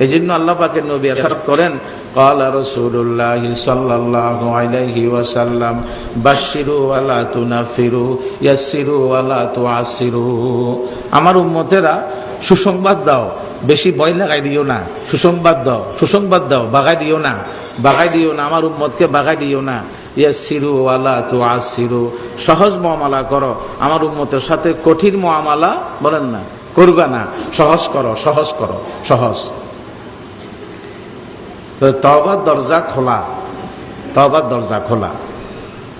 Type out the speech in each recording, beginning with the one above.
এই জন্য আল্লাহ পাকের নবী ইরশাদ করেন, قال رسول الله صلى الله عليه وسلم بشروا ولا تنفروا يسروا ولا تعسروا। আমার উম্মতেরা সুসংবাদ দাও, বেশি ভয় লাগাই দিও না। সুসংবাদ দাও, সুসংবাদ দাও, বাগাই দিও না, বাগাই দিও না, আমার উম্মতকে বাগাই দিও না। ইয়াসিরু ওয়ালা তুআসিরু, সহজ মুআমালা করো, আমার উম্মতের সাথে কঠিন মুআমালা বলেন না করবে না, সহজ করো, সহজ করো, সহজ। তো তওবার দরজা খোলা, তওবার দরজা খোলা।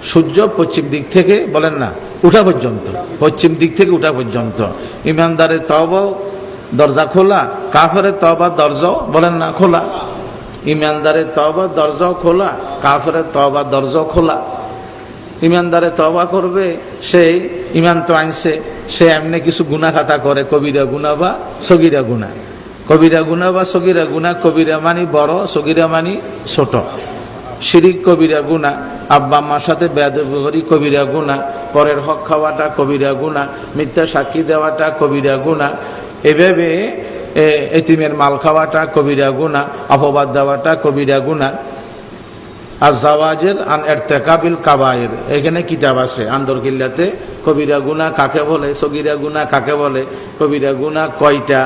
সূর্য পশ্চিম দিক থেকে বলেন না উঠা পর্যন্ত, পশ্চিম দিক থেকে উঠা পর্যন্ত ইমানদারের তওবা দরজা খোলা, কাফেরের তওবার দরজা বলেন না খোলা। ইমানদারের তওবার দরজাও খোলা, কাফেরের তওবার দরজাও খোলা। ইমানদারে তওবা করবে, সেই ইমান তো আনছে, সে এমনি কিছু গুনাহ খাতা করে, কবিরা গুনাহ বা সগীরা গুনাহ। কবিরা গুনাহ বা সগীরা গুনাহ, কবিরা মানি বড়, সগীরা মানি ছোট। শিরিক কবিরা গুনাহ, আব্বা আম্মার সাথে বেয়াদবি কবিরা গুনাহ, পরের হক খাওয়াটা কবিরা গুনাহ, মিথ্যা সাক্ষী দেওয়াটা কবিরা গুনাহ, এভাবে এতিমের মাল খাওয়াটা কবিরা গুনাহ, অপবাদ দেওয়াটা কবিরা গুনাহ। আর জাওয়াজের আন ইরতিকাবিল কাবায়ের, এখানে কিতাব আছে আন্দরকিল্লাতে, কবিরা গুনাহ কাকে বলে, সগীরা গুনাহ কাকে বলে, কবিরা গুনাহ কয়টা,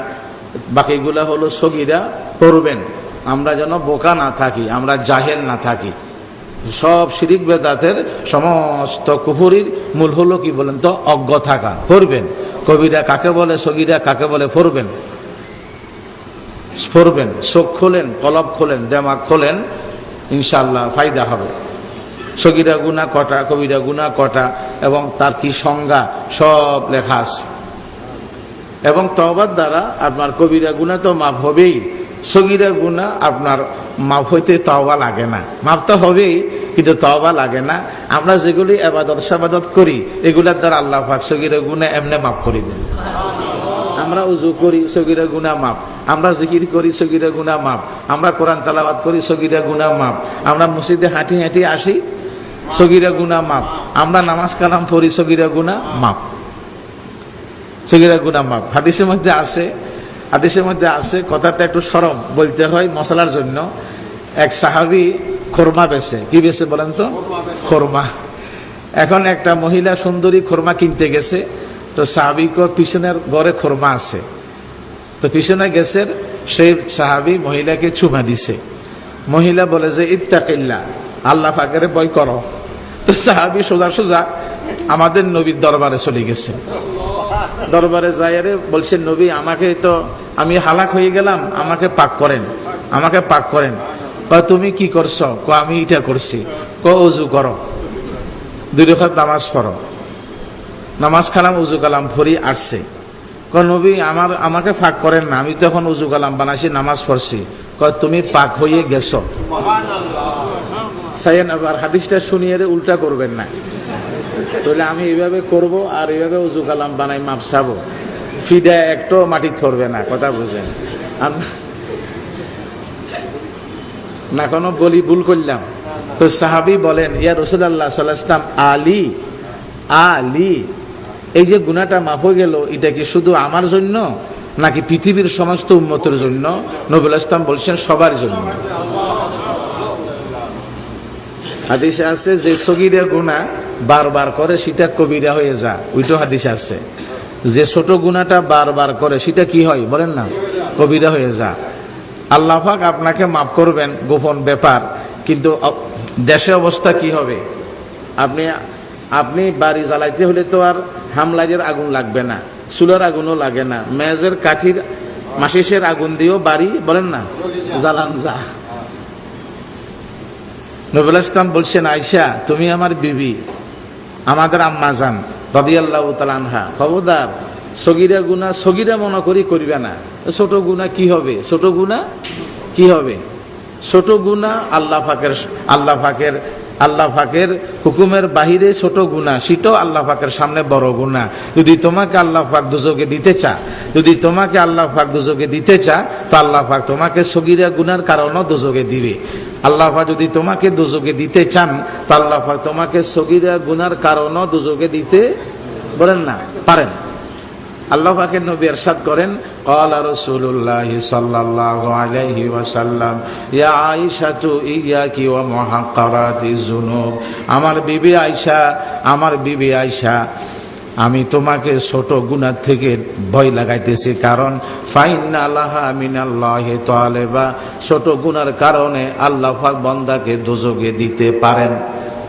বাকিগুলা হলো সগীরা। করবেন আমরা যেন বোকা না থাকি, আমরা জাহেল না থাকি। সব শিরিক বেদাতের সমস্ত কুফরির মূল হলো কি বলেন তো, অজ্ঞ থাকা। পড়বেন কবিরা কাকে বলে, সগীরা কাকে বলে, পড়বেন, পড়বেন। চোখ খোলেন, কলব খোলেন, দেমাগ খোলেন, ইনশাআল্লাহ ফায়দা হবে। সগীরা গুনাহ কটা, কবিরা গুনাহ কটা, এবং তার কি সংজ্ঞা সব লেখা আছে। এবং তওবার দ্বারা আপনার কবিরা গুনাহ তো মাফ হবেই, সগীরা গুনাহ আপনার মাফ হইতে তওবা লাগে না। মাফ তো হবেই, কিন্তু তওবা লাগে না। আমরা যেগুলি ইবাদত সাবাদত করি, এগুলোর দ্বারা আল্লাহ পাক সগীরা গুনাহ এমনি মাফ করে দেন। আমরা উযু করি, সগীরা গুনাহ মাফ। আমরা জিকির করি, সগীরা গুনাহ মাফ। আমরা কোরআন তেলাওয়াত করি, সগীরা গুনাহ মাফ। আমরা মসজিদে হাঁটি হাঁটি আসি, সগীরা গুনাহ মাফ। আমরা নামাজ কালাম পড়ি, সগীরা গুনাহ মাফ, সগীরা গুনাহ মাফ। হাদিসের মধ্যে আছে, হাদিসের মধ্যে আছে, কথাটা একটু শরম বলতে হয় মশলার জন্য। এক সাহাবী খোরমা বেচে, কি বেচে বলেন তো, খোরমা। এখন একটা মহিলা সুন্দরী খোরমা কিনতে গেছে, তো সাহাবী পিছনের ঘরে খোরমা আছে, তো পিছনে গেছে, সেই সাহাবী মহিলাকে চুমা দিছে। মহিলা বলে যে ইত্তাকিল্লাহ, আল্লাহ পাকের ভয় করো। তো সাহাবী সোজা সোজা আমাদের নবীর দরবারে চলে গেছে। দরবারে যাইয়ারে বলছে, নবী আমাকে তো, আমি হালাক হয়ে গেলাম, আমাকে পাক করেন, আমাকে পাক করেন। কয় তুমি কি করছো? কয় আমি এটা করছি। কয় ওযু করো, 2 রাকাত নামাজ পড়ো। নামাজ কালাম উযু কালাম পড়ি আসছে। কয় নবী আমাকে পাক করেন না, আমি তো এখন উযু কালাম বানাইছি, নামাজ পড়ছি। কয় তুমি পাক হয়ে গেছো। সাইয়েন আবার হাদিসটা শুনিয়ে উল্টা করবেন না, তাহলে আমি এইভাবে করব আর এইভাবে উযু কালাম বানাই মাপ চাবো, ফিডা একটু মাটি ধরবে না, কথা বুঝেন না, কোনো বলি ভুল করলাম। তো সাহাবী বলেন, ইয়া রাসূলুল্লাহ সাল্লাল্লাহু আলাইহি ওয়াসাল্লাম, আলী আলী, এই যে গুনাহটা মাফ হয়ে গেল, এটা কি শুধু আমার জন্য নাকি পৃথিবীর সমস্ত উম্মতের জন্য? নবী ইসলাম বলছেন সবার জন্য। হাদিসে আছে যে সগীরা গুনাহ বারবার করে সেটা কবিরা হয়ে যায়, ওইটাও হাদিসে আছে। যে ছোট গুনাহটা বারবার করে সেটা কি হয় বলেন না, কবিরা হয়ে যায়। আল্লাহ পাক আপনাকে মাফ করবেন, গোপন ব্যাপার, কিন্তু দেশে অবস্থা কি হবে? আপনি বাড়ি জ্বালাইতে হলে তো আর হামলাইয়ের আগুন লাগবে না, চুলার আগুনও লাগে না, মেজের কাঠির মাসিসের আগুন দিয়েও বাড়ি বলেন না জ্বালান যা। নবী ইসলাম বলছেন, আয়েশা তুমি আমার বিবি, আমাদের আম্মা জান রাদিয়াল্লাহু তাআলা আনহা, খবরদার সগীরা গুনাহ সগীরা মনে করি করবে না। ছোট গুনাহ কি হবে? ছোট গুনাহ কি হবে? ছোট গুনাহ আল্লাহ পাকের হুকুমের বাহিরে ছোট গুনাহ, সেটাও আল্লাহ পাকের সামনে বড় গুনাহ। যদি তোমাকে আল্লাহ পাক দুজকে দিতে চা, যদি তোমাকে আল্লাহ পাক দুজকে দিতে চা, তো আল্লাহ পাক তোমাকে সগীরা গুনার কারণও দুজকে দিবে। আল্লাহ পাক যদি তোমাকে দুজকে দিতে চান, তো আল্লাহ পাক তোমাকে সগীরা গুনার কারণও দুজকে দিতে বলেন না পারেন। আল্লাহ পাকের নবী ইরশাদ করেন, ক্বালা রাসূলুল্লাহ সাল্লাল্লাহু আলাইহি ওয়াসাল্লাম, ইয়া আয়েশাতু ইয়াকি ওয়া মুহাক্কারাতিজ যুনুব। আমার বিবি আয়েশা, আমি তোমাকে ছোট গুনাহ থেকে ভয় লাগাইতেছি, কারণ ফাইন্না লাহা মিনাল্লাহি তাআলা, ছোট গুনার কারণে আল্লাহ পাক বান্দাকে দোজখে দিতে পারেন।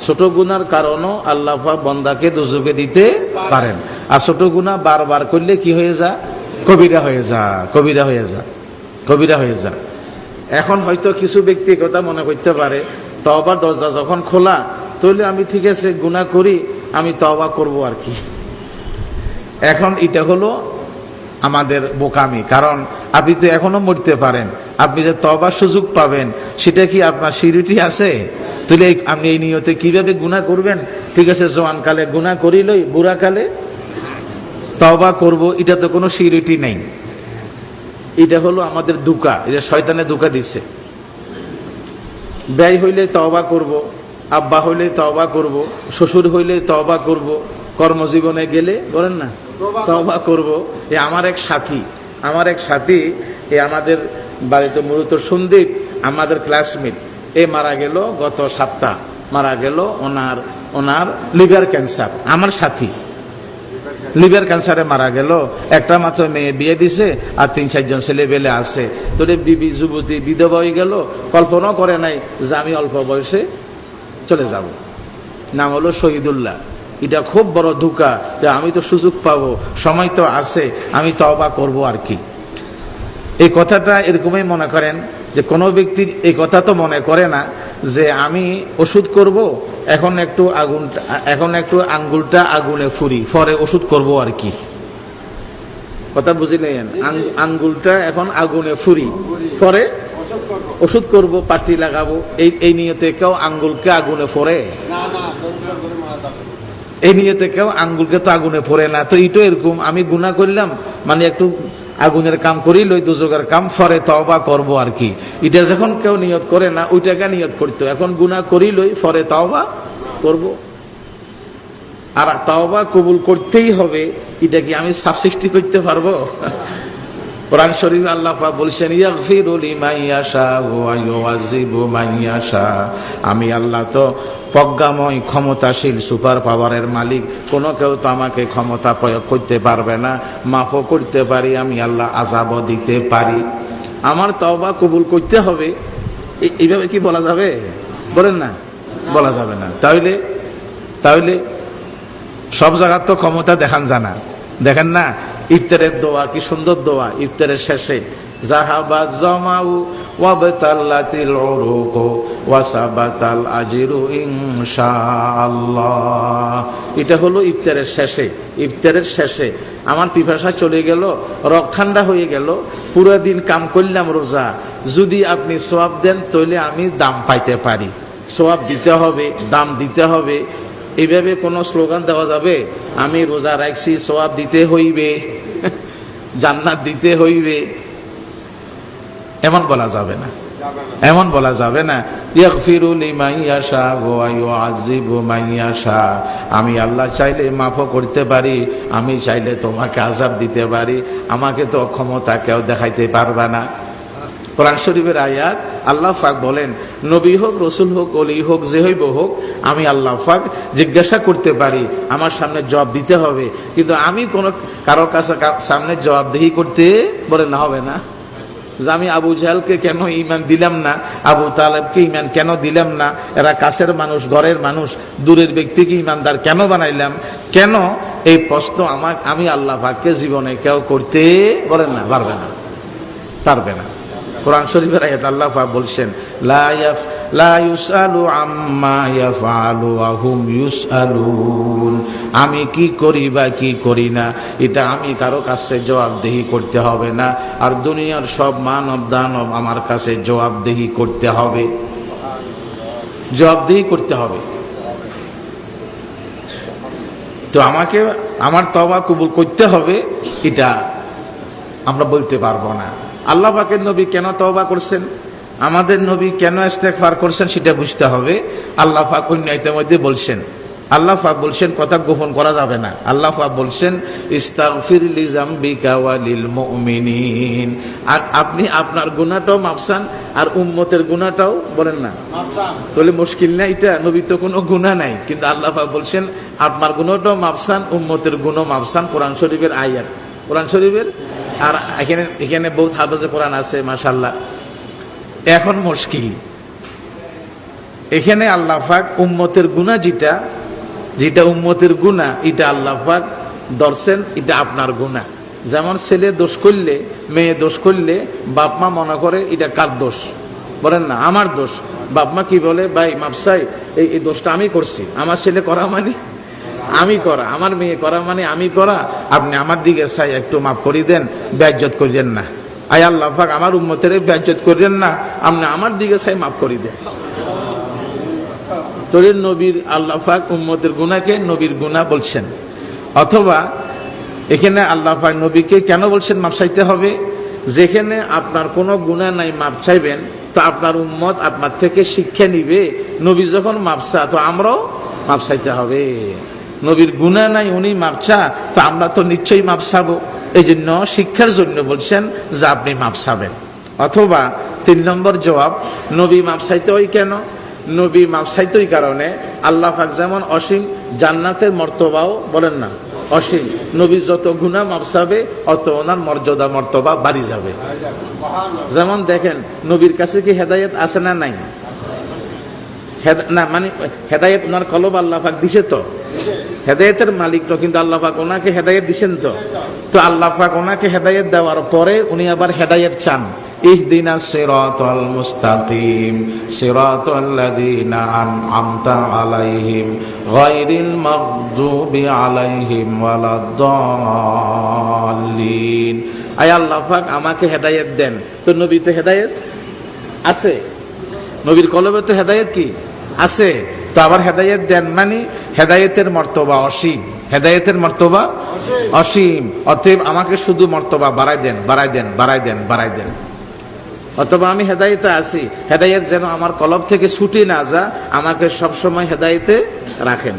ছোট গুনার কারণও আল্লাহ পাক বান্দাকে দোজখে দিতে পারেন। আর ছোট গুনাহ বারবার করলে কি হয়ে যায়? কবিরা হয়ে যায়। এখন হয়তো কিছু ব্যক্তি কথা মনে করতে পারে, তওবার দরজা যখন খোলা, তাহলে আমি ঠিক আছে গুনাহ করি, আমি তওবা করব আর কি। এখন এটা হলো আমাদের বোকামি, কারণ আপনি তো এখনো মরতে পারেন, আপনি যে তওবার সুযোগ পাবেন সেটা কি আপনার সিউরিটি আছে? তাহলে আপনি এই নিয়তে কিভাবে গুনাহ করবেন? ঠিক আছে, জওয়ানকালে গুনাহ করিলই, বুড়াকালে তওবা করব, এটা তো কোনো সিউরিটি নেই। এটা হলো আমাদের ধোঁকা, এটা শয়তানে ধোঁকা দিচ্ছে। ব্যয় হইলে তওবা করব, আব্বা হইলে তওবা করব, শ্বশুর হইলে তওবা করব, কর্মজীবনে গেলে বলেন না তওবা করব। আমার এক সাথী আমাদের বাড়িতে মূলত সন্দীপ, আমাদের ক্লাসমেট, মারা গেল গত সপ্তাহ, মারা গেল ওনার লিভার ক্যান্সার। আমার সাথী লিভার ক্যান্সারে মারা গেল। একটা মাত্র মেয়ে বিয়ে দিছে, আর 3-4 জন ছেলে পেলে আছে। তোরে বিবি যুবতী বিধবা হয়ে গেল, কল্পনাও করে নাই যে আমি অল্প বয়সে চলে যাব। নাম হলো শহীদুল্লাহ। এটা খুব বড় ধোঁকা যে আমি তো সুযোগ পাবো, সময় তো আছে, আমি তওবা করব আর কি। এই কথাটা এরকমই মনে করেন যে কোনো ব্যক্তি এই কথা তো মনে করে না যে আমি ওষুধ করব, এখন একটু আঙ্গুলটা আগুনে ফুরি, পরে ওষুধ করব আর কি। কথা বুঝলেন? আঙ্গুলটা এখন আগুনে ফুরি, পরে ওষুধ করব, পাটি লাগাবো, এই নিয়তে কেউ আঙ্গুলকে আগুনে ফোরে? এই নিয়তে কেউ আঙ্গুলকে তো আগুনে ফোরে না। তো এইটা এরকম, আমি গুনাহ করলাম মানে একটু আগুনের কাম করিল, দুজকের কাম, ফরে তওবা করব আর কি। এটা যখন কেউ নিয়ত করে না, ওইটাকে নিয়ত করতো, এখন গুনাহ করিলই, ফরে তওবা করব। আর তওবা কবুল করতেই হবে, এটা কি আমি সাবসিস্টি করতে পারবো? কোরআন শরীফে আল্লাহ পাক বলেছেন, ইয়াগফিরু লিমান ইয়াশা ওয়া ইউআযিবু মান ইয়াশা। আমি আল্লাহ তো প্রজ্ঞাময়, ক্ষমতাশীল, সুপার পাওয়ারের মালিক। কোনো কেউ তো আমাকে ক্ষমতা প্রয়োগ করতে পারবে না। মাফও করতে পারি, আমি আল্লাহ আযাবও দিতে পারি। আমার তওবা কবুল করতে হবে, এইভাবে কি বলা যাবে? বলেন না, বলা যাবে না। তাহলে সব জায়গার তো ক্ষমতা দেখান জানা, দেখেন না ইফতারের দোয়া, কি সুন্দর দোয়া ইফতারের শেষে, যাহাবাজ জামাউ ওয়াবতাল্লাতিল উরুকু ওয়াসাবাতাল আজরু ইনশাআল্লাহ। এটা হলো ইফতারের শেষে আমার পিপাসা চলে গেল, রক ঠান্ডা হয়ে গেল, পুরো দিন কাম করলাম রোজা, যদি আপনি সওয়াব দেন তাহলে আমি দাম পাইতে পারি। সওয়াব দিতে হবে, দাম দিতে হবে, এইভাবে কোনো স্লোগান দেওয়া যাবে? আমি রোজা রাখছি, সওয়াব দিতে হইবে, জান্নাত দিতে হইবে, এমন বলা যাবে না। ইয়াগফিরু লিমান ইয়াশা ওয়া ইউআযিবু মান ইয়াশা। আমি আল্লাহ চাইলে মাফও করতে পারি, আমি চাইলে তোমাকে আযাব দিতে পারি, আমাকে তো ক্ষমতা কেউ দেখাইতে পারবে না। কোরআন শরীফের আয়াত, আল্লাহ পাক বলেন, নবী হোক, রসুল হোক, ওলি হোক, যে হইব হোক, আমি আল্লাহ পাক জিজ্ঞাসা করতে পারি, আমার সামনে জবাব দিতে হবে। কিন্তু আমি কোন কারোর কাছে সামনে জবাবদিহি করতে বলে না, হবে না। যে আমি আবু জাহেলকে কেন ঈমান দিলাম না, আবু তালেবকে ঈমান কেন দিলাম না, এরা কাছের মানুষ, ঘরের মানুষ, দূরের ব্যক্তিকে ঈমানদার কেন বানাইলাম, কেন? এই প্রশ্ন আমি আল্লাহ পাককে জীবনে কেউ করতে বলেন না, পারবে না। কোরআন শরীফের আয়াত আল্লাহ পাক বলছেন, লা ইউসআলু আম্মা ইয়াফআলু ওয়া হুম ইউসআলুন। আমি কি করি বা কি করি না, এটা আমি কারো কাছে জবাবদিহি করতে হবে না। আর দুনিয়ার সব মানব দানব আমার কাছে জবাবদিহি করতে হবে। তো আমাকে আমার তওবা কবুল করতে হবে, এটা আমরা বলতে পারবো না। আল্লাহ পাকের নবী কেন তওবা করছেন, আমাদের নবী কেন ইস্তেগফার করছেন, সেটা বুঝতে হবে। আল্লাহ পাক অন্য আয়াতের মধ্যে বলছেন, আল্লাহ পাক বলছেন কথা গোপন করা যাবে না। আল্লাহ পাক বলছেন ইস্তাগফির লিযামবিকা ওয়া লিল মুমিনিন। আর আপনি আপনার গুনাহটাও মাফসান আর উম্মতের গুনাহটাও বলেন না মাফসান। তাহলে মুশকিল না এটা, নবীর তো কোনো গুনাহ নাই, কিন্তু আল্লাহ পাক বলছেন আপনার গুনাহটাও মাফসান, উম্মতের গুনাহ মাফসান। কোরআন শরীফের আয়াত, কোরআন শরীফের। আর এখানে বহুত হাফেজে কোরআন আছে মাশাআল্লাহ। এখন মুশকিল এখানে আল্লাহ পাক উম্মতের গুনাহ যেটা উম্মতের গুনাহ, এটা আল্লাহ পাক ধরছেন এটা আপনার গুনাহ। যেমন ছেলে দোষ করলে, মেয়ে দোষ করলে বাপ মা মনে করে এটা কার দোষ, বলেন না আমার দোষ। বাপ মা কি বলে, ভাই মাপ চাই, এই দোষটা আমি করছি, আমার ছেলে করা মানে আমি করা, আমার মেয়ে করা মানে আমি করা, আপনি আমার দিকে চাই একটু মাফ করে দেন, বেইজ্জত করিলেন না। আয় আল্লাহ পাক আমার উম্মতের বেইজ্জত করিলেন না, আপনি আমার দিকে চাই মাফ করে দেন। তোর নবীর আল্লাহ পাক উম্মতের গুনাহকে নবীর গুনাহ বলছেন। অথবা এখানে আল্লাহ পাক নবীকে কেন বলছেন মাপ চাইতে হবে? যেখানে আপনার কোনো গুনাহ নাই মাপ চাইবেন, তো আপনার উম্মত আপনার থেকে শিক্ষা নিবে। নবী যখন মাপ চা, তো আমরাও মাপ চাইতে হবে। নবীর গুনাহ নাই, উনি মাপ চা, তো আমরা তো নিশ্চয়ই মাপ চাবো। এই জন্য শিক্ষার জন্য বলছেন যে আপনি মাপ চাবেন। অথবা 3 নম্বর জবাব, নবী মাপ চাইতে হয় কেন? নবী মাপ চাইতে ওই কারণে আল্লাহ পাক যেমন অসীম, জান্নাতের মর্তবাও বলেন না অসীম। নবী যত গুনাহ মাপ চাবে অত ওনার মর্যাদা মর্তবা বাড়ি যাবে। যেমন দেখেন নবীর কাছে কি হেদায়েত আছে না নাই? না মানে হেদায়েত ওনার কলব আল্লাহ পাক দিছে, তো হেদায়েতের মালিক তো, কিন্তু আল্লাহ পাক ওনাকে হেদায়েত দিছেন। তো আল্লাহ পাক ওনাকে হেদায়েত দেওয়ার পরে উনি আবার হেদায়েত চান। ইহদিনাস সিরাতাল মুস্তাকিম সিরাতাল্লাযীনা আন'আমতা আলাইহিম গায়রিল মাগদুবি আলাইহিম ওয়ালাদ-দাল্লিন। আয় আল্লাহ পাক আমাকে হেদায়েত দেন। তো নবী তো হেদায়েত আছে, নবীর কলবে তো হেদায়েত কি আছে। তো আবার হেদায়েত দেন মানে হেদায়েতের মর্তবা অসীম, হেদায়েতের মর্তবা অসীম। অতএব আমাকে শুধু মর্তবা বাড়াই দেন, বাড়াই দেন, বাড়াই দেন, বাড়াই দেন। অথবা আমি হেদায়েতে আছি, হেদায়েত যেন আমার কলব থেকে ছুটে না যা, আমাকে সবসময় হেদায়েতে রাখেন।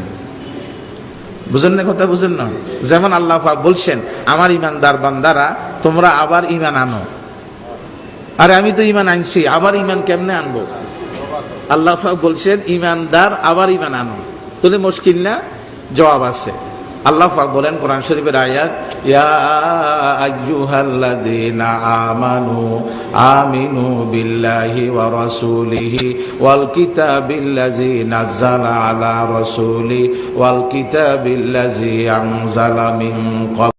বুঝেন না কথা, বুঝেন না? যেমন আল্লাহ পাক বলছেন আমার ইমানদার বান্দারা তোমরা আবার ইমান আনো। আরে আমি তো ইমান আনছি, আবার ইমান কেমনে আনবো? আল্লাহ পাক বলছেন ইমানদার আবার ইমান আনো। তাহলে মুশকিল না? জবাব আছে। আল্লাহ পাক বলেন কোরআন শরীফের আয়াত, ইয়া আইয়ুহাল্লাযীনা আমানু আমিনু বিল্লাহি ওয়া রাসূলিহি ওয়াল কিতাবিল্লাযী নাযালা আলা রাসূলি ওয়াল কিতাবিল্লাযী আনজালা মিন